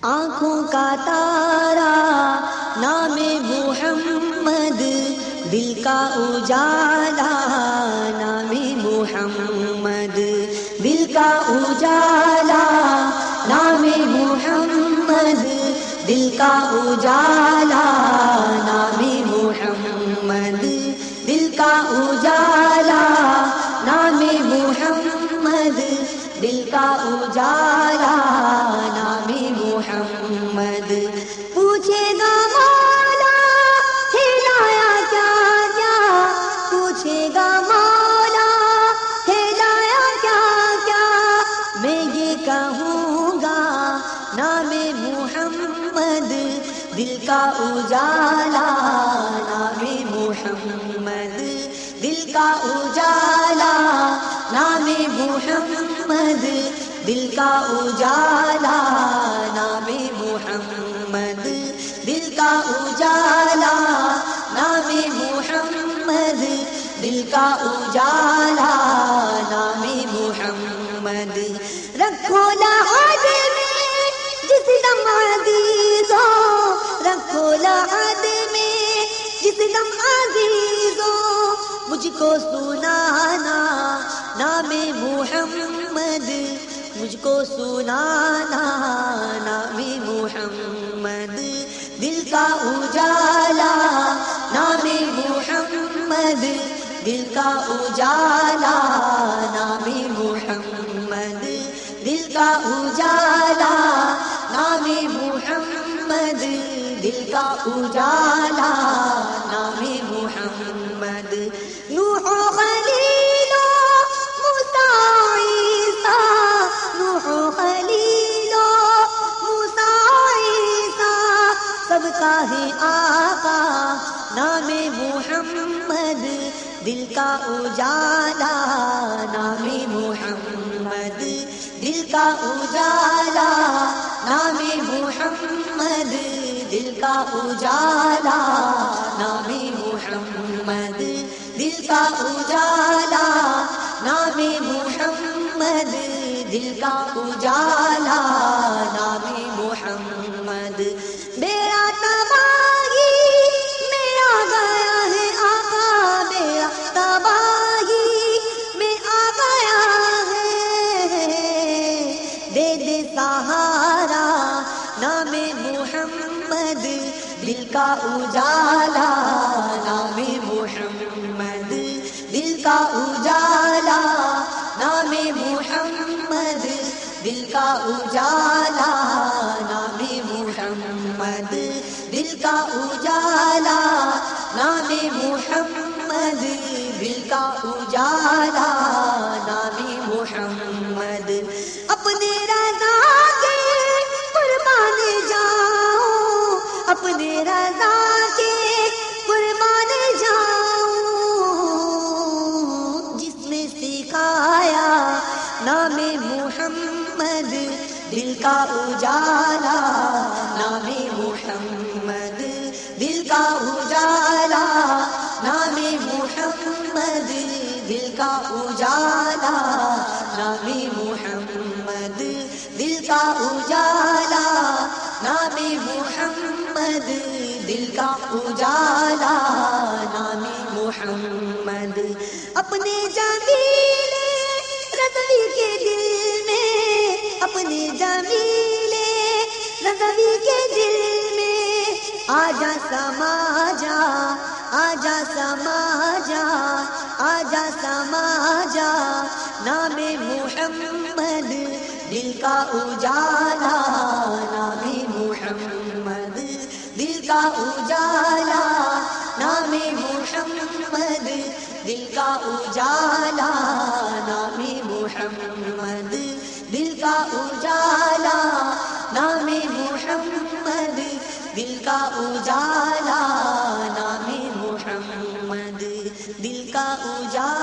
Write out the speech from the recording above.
آنکھوں کا تارا نام محمد، دل کا اجالا نام محمد، دل کا اجالا نام محمد، دل کا اجالا نام محمد، دل کا اجالا نام محمد، دل کا اجالا نام محمد۔ پوچھے گا مولا ہلایا کیا کیا، پوچھے گا مولا ہلایا کیا کیا، میں یہ کہوں گا نام محمد، دل کا اجالا نام محمد، دل کا اجالا نام محمد، دل کا اجالا نام محمد، دل کا اجالا نام محمد، دل کا اجالا نام محمد۔ رکھو لحد میں جس دم عزیزو، رکھو لحد میں جس دم عزیزو، مجھ کو سنانا نام محمد، مجھ کو سنانا نام محمد، دل کا اجالا نام محمد، دل کا اجالا نام محمد، دل کا اجالا نام محمد، دل کا اجالا نام محمد۔ نوح و خلیل و موسیٰ عیسیٰ، نوح و خلیل و موسیٰ عیسیٰ، سب کا ہے آقا نام محمد، دل کا اجالا نام محمد، دل کا اجالا نام محمد، دل کا اجالا نام محمد، دل کا اجالا نام محمد، دل کا اجالا نام محمد۔ میرا تباہی میں آ گیا ہے آقا، میرا تباہی میں آ گیا ہے، دے دے سہارا نام محمد، دل کا اجالا نام محمد، دل کا اجالا نام محمد، دل کا اجالا نام محمد، دل کا اجالا نام محمد، دل کا اجالا نام محمد۔ اپنے رضا کے قربان جاؤں، اپنے رضا کے قربان جاؤں، جس نے سکھایا نام محمد، دل کا اجالا نام محمد، دل کا اجالا نام محمد، دل کا اجالا نام محمد، دل کا اجالا نام محمد، دل کا اجالا نام محمد۔ اپنے جمیل رضوی کے دل میں، اپنے جمیل رضوی کے دل میں، آجا سما جا، آجا سما جا، آجا سما جا نام محمد، دل کا اجالا نام محمد، دل کا اجالا نام محمد، دل کا اجالا نام محمد، دل کا اجالا نام محمد، دل کا اجالا نام محمد، دل کا اجالا